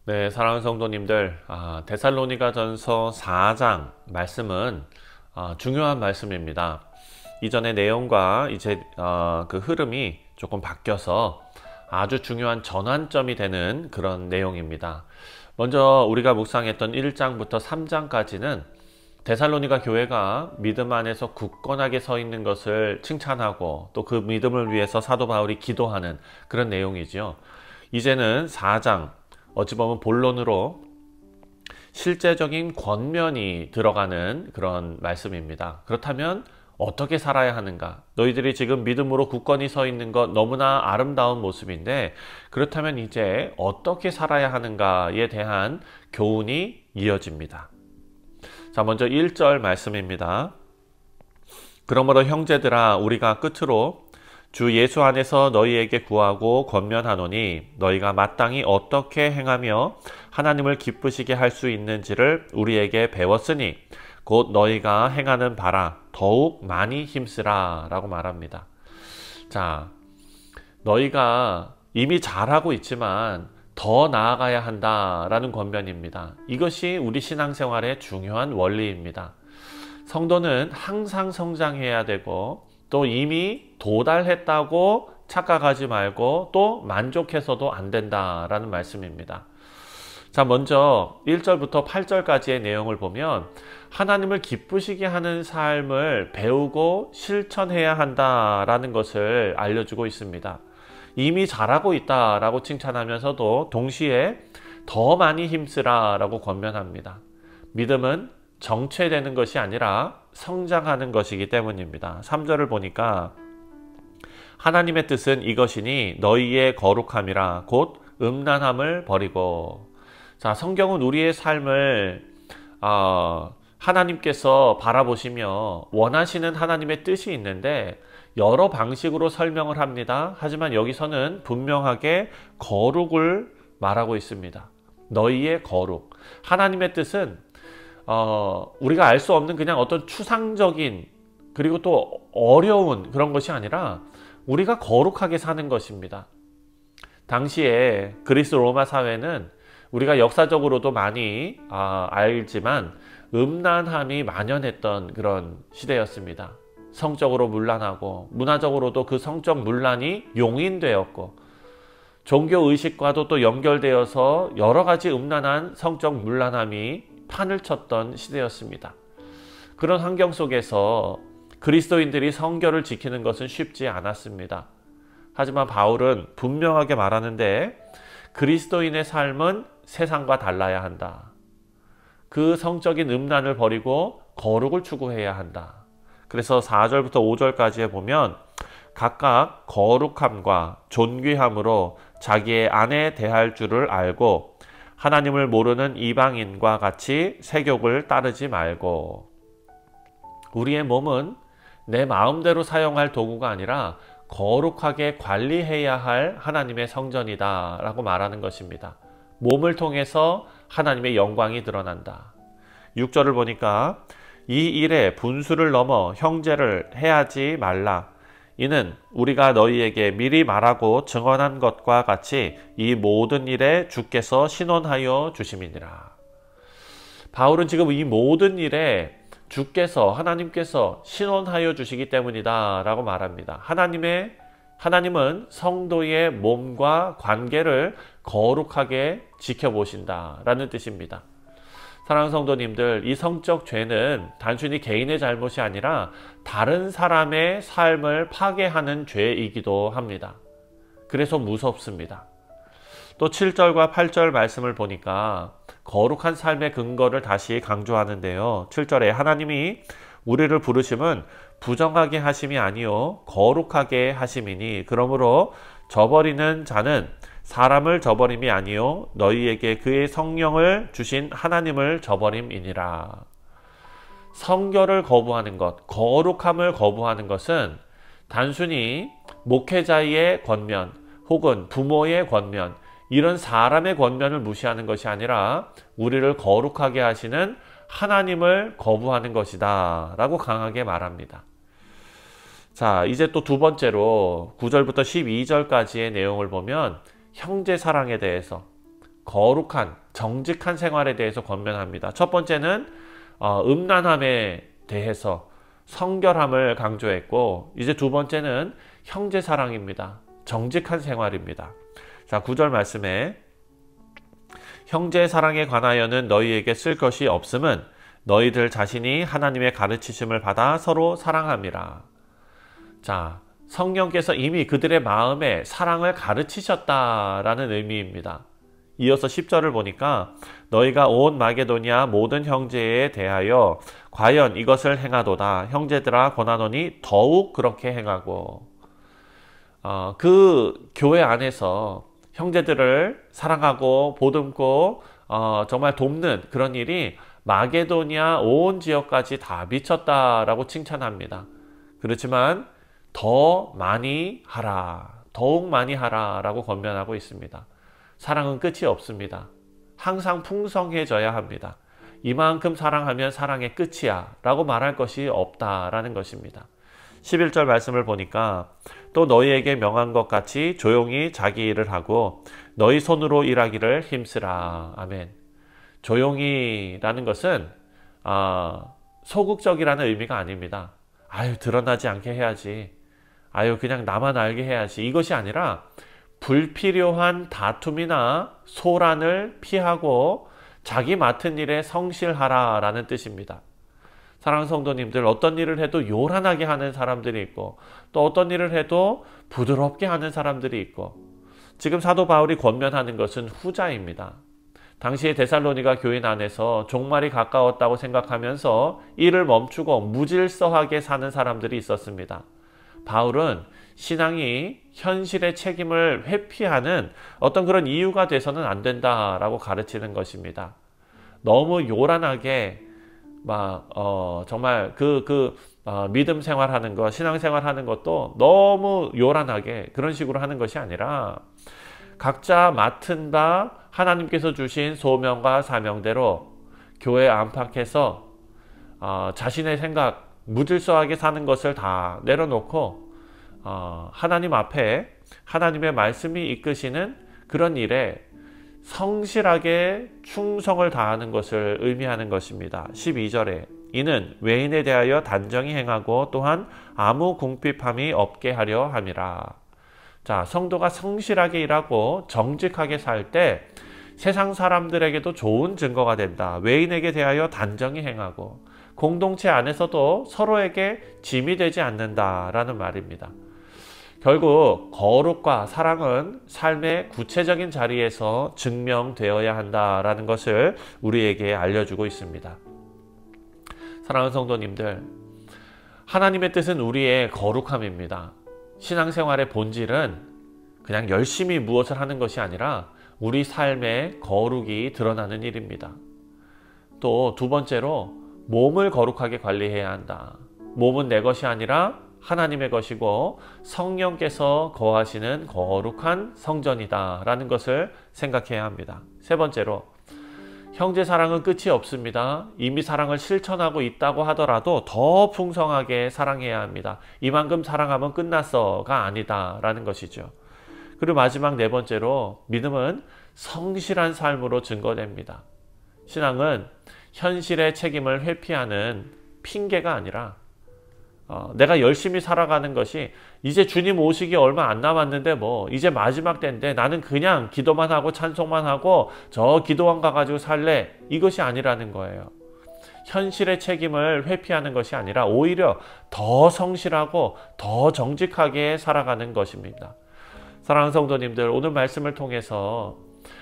네, 사랑하는 성도님들, 데살로니가전서 4장 말씀은 중요한 말씀입니다. 이전의 내용과 이제 그 흐름이 조금 바뀌어서 아주 중요한 전환점이 되는 그런 내용입니다. 먼저 우리가 묵상했던 1장부터 3장까지는 데살로니가 교회가 믿음 안에서 굳건하게 서 있는 것을 칭찬하고 또 그 믿음을 위해서 사도 바울이 기도하는 그런 내용이죠. 이제는 4장, 어찌 보면 본론으로 실제적인 권면이 들어가는 그런 말씀입니다. 그렇다면 어떻게 살아야 하는가? 너희들이 지금 믿음으로 굳건히 서 있는 것 너무나 아름다운 모습인데, 그렇다면 이제 어떻게 살아야 하는가에 대한 교훈이 이어집니다. 자, 먼저 1절 말씀입니다. 그러므로 형제들아, 우리가 끝으로 주 예수 안에서 너희에게 구하고 권면하노니 너희가 마땅히 어떻게 행하며 하나님을 기쁘시게 할 수 있는지를 우리에게 배웠으니 곧 너희가 행하는 바라 더욱 많이 힘쓰라 라고 말합니다. 자, 너희가 이미 잘하고 있지만 더 나아가야 한다라는 권면입니다. 이것이 우리 신앙생활의 중요한 원리입니다. 성도는 항상 성장해야 되고 또 이미 도달했다고 착각하지 말고 또 만족해서도 안 된다라는 말씀입니다. 자, 먼저 1절부터 8절까지의 내용을 보면 하나님을 기쁘시게 하는 삶을 배우고 실천해야 한다라는 것을 알려주고 있습니다. 이미 잘하고 있다라고 칭찬하면서도 동시에 더 많이 힘쓰라 라고 권면합니다. 믿음은 정체되는 것이 아니라 성장하는 것이기 때문입니다. 3절을 보니까 하나님의 뜻은 이것이니 너희의 거룩함이라 곧 음란함을 버리고. 자, 성경은 우리의 삶을 하나님께서 바라보시며 원하시는 하나님의 뜻이 있는데 여러 방식으로 설명을 합니다. 하지만 여기서는 분명하게 거룩을 말하고 있습니다. 너희의 거룩. 하나님의 뜻은 우리가 알 수 없는 그냥 어떤 추상적인 그리고 또 어려운 그런 것이 아니라 우리가 거룩하게 사는 것입니다. 당시에 그리스 로마 사회는 우리가 역사적으로도 많이 알지만 음란함이 만연했던 그런 시대였습니다. 성적으로 문란하고 문화적으로도 그 성적 문란이 용인되었고 종교의식과도 또 연결되어서 여러 가지 음란한 성적 문란함이 판을 쳤던 시대였습니다. 그런 환경 속에서 그리스도인들이 성결을 지키는 것은 쉽지 않았습니다. 하지만 바울은 분명하게 말하는데 그리스도인의 삶은 세상과 달라야 한다. 그 성적인 음란을 버리고 거룩을 추구해야 한다. 그래서 4절부터 5절까지에 보면 각각 거룩함과 존귀함으로 자기의 아내 대할 줄을 알고 하나님을 모르는 이방인과 같이 세욕을 따르지 말고. 우리의 몸은 내 마음대로 사용할 도구가 아니라 거룩하게 관리해야 할 하나님의 성전이다 라고 말하는 것입니다. 몸을 통해서 하나님의 영광이 드러난다. 6절을 보니까 이 일에 분수를 넘어 형제를 해하지 말라. 이는 우리가 너희에게 미리 말하고 증언한 것과 같이 이 모든 일에 주께서 신원하여 주심이니라. 바울은 지금 이 모든 일에 주께서 하나님께서 신원하여 주시기 때문이다 라고 말합니다. 하나님은 성도의 몸과 관계를 거룩하게 지켜보신다 라는 뜻입니다. 사랑하는 성도님들, 이 성적 죄는 단순히 개인의 잘못이 아니라 다른 사람의 삶을 파괴하는 죄이기도 합니다. 그래서 무섭습니다. 또 7절과 8절 말씀을 보니까 거룩한 삶의 근거를 다시 강조하는데요. 7절에 하나님이 우리를 부르심은 부정하게 하심이 아니요 거룩하게 하심이니 그러므로 저버리는 자는 사람을 저버림이 아니요 너희에게 그의 성령을 주신 하나님을 저버림이니라. 성결을 거부하는 것, 거룩함을 거부하는 것은 단순히 목회자의 권면 혹은 부모의 권면, 이런 사람의 권면을 무시하는 것이 아니라 우리를 거룩하게 하시는 하나님을 거부하는 것이다 라고 강하게 말합니다. 자, 이제 또 두 번째로 9절부터 12절까지의 내용을 보면 형제 사랑에 대해서, 거룩한 정직한 생활에 대해서 권면합니다. 첫 번째는 음란함에 대해서 성결함을 강조했고, 이제 두 번째는 형제 사랑입니다. 정직한 생활입니다. 자, 9절 말씀에 형제 사랑에 관하여는 너희에게 쓸 것이 없음은 너희들 자신이 하나님의 가르치심을 받아 서로 사랑함이라. 자, 성령께서 이미 그들의 마음에 사랑을 가르치셨다라는 의미입니다. 이어서 10절을 보니까 너희가 온 마게도니아 모든 형제에 대하여 과연 이것을 행하도다. 형제들아 권하노니 더욱 그렇게 행하고. 그 교회 안에서 형제들을 사랑하고 보듬고 정말 돕는 그런 일이 마게도니아 온 지역까지 다 미쳤다라고 칭찬합니다. 그렇지만 더 많이 하라, 더욱 많이 하라 라고 권면하고 있습니다. 사랑은 끝이 없습니다. 항상 풍성해져야 합니다. 이만큼 사랑하면 사랑의 끝이야 라고 말할 것이 없다라는 것입니다. 11절 말씀을 보니까 또 너희에게 명한 것 같이 조용히 자기 일을 하고 너희 손으로 일하기를 힘쓰라. 아멘. 조용히 라는 것은 소극적이라는 의미가 아닙니다. 아유, 드러나지 않게 해야지. 아유, 그냥 나만 알게 해야지. 이것이 아니라 불필요한 다툼이나 소란을 피하고 자기 맡은 일에 성실하라 라는 뜻입니다. 사랑하는 성도님들, 어떤 일을 해도 요란하게 하는 사람들이 있고 또 어떤 일을 해도 부드럽게 하는 사람들이 있고, 지금 사도 바울이 권면하는 것은 후자입니다. 당시에 데살로니가 교인 안에서 종말이 가까웠다고 생각하면서 일을 멈추고 무질서하게 사는 사람들이 있었습니다. 바울은 신앙이 현실의 책임을 회피하는 어떤 그런 이유가 돼서는 안 된다라고 가르치는 것입니다. 너무 요란하게 정말 믿음 생활하는 것, 신앙 생활하는 것도 너무 요란하게 그런 식으로 하는 것이 아니라 각자 맡은 바 하나님께서 주신 소명과 사명대로 교회 안팎에서 자신의 생각, 무질서하게 사는 것을 다 내려놓고 하나님 앞에 하나님의 말씀이 이끄시는 그런 일에 성실하게 충성을 다하는 것을 의미하는 것입니다. 12절에 이는 외인에 대하여 단정히 행하고 또한 아무 궁핍함이 없게 하려 함이라. 자, 성도가 성실하게 일하고 정직하게 살 때 세상 사람들에게도 좋은 증거가 된다. 외인에게 대하여 단정히 행하고 공동체 안에서도 서로에게 짐이 되지 않는다라는 말입니다. 결국 거룩과 사랑은 삶의 구체적인 자리에서 증명되어야 한다라는 것을 우리에게 알려주고 있습니다. 사랑하는 성도님들, 하나님의 뜻은 우리의 거룩함입니다. 신앙생활의 본질은 그냥 열심히 무엇을 하는 것이 아니라 우리 삶의 거룩이 드러나는 일입니다. 또 두 번째로 몸을 거룩하게 관리해야 한다. 몸은 내 것이 아니라 하나님의 것이고 성령께서 거하시는 거룩한 성전이다 라는 것을 생각해야 합니다. 세 번째로 형제 사랑은 끝이 없습니다. 이미 사랑을 실천하고 있다고 하더라도 더 풍성하게 사랑해야 합니다. 이만큼 사랑하면 끝났어가 아니다 라는 것이죠. 그리고 마지막 네 번째로 믿음은 성실한 삶으로 증거됩니다. 신앙은 현실의 책임을 회피하는 핑계가 아니라 내가 열심히 살아가는 것이 이제 주님 오시기 얼마 안 남았는데 이제 마지막 때인데 나는 그냥 기도만 하고 찬송만 하고 저 기도원 가가지고 살래, 이것이 아니라는 거예요. 현실의 책임을 회피하는 것이 아니라 오히려 더 성실하고 더 정직하게 살아가는 것입니다. 사랑하는 성도님들, 오늘 말씀을 통해서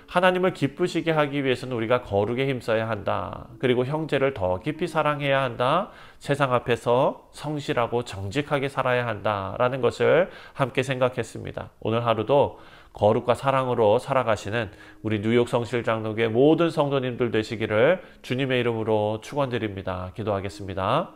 하나님을 기쁘시게 하기 위해서는 우리가 거룩에 힘써야 한다. 그리고 형제를 더 깊이 사랑해야 한다. 세상 앞에서 성실하고 정직하게 살아야 한다 라는 것을 함께 생각했습니다. 오늘 하루도 거룩과 사랑으로 살아가시는 우리 뉴욕 성실장로교회 모든 성도님들 되시기를 주님의 이름으로 축원드립니다. 기도하겠습니다.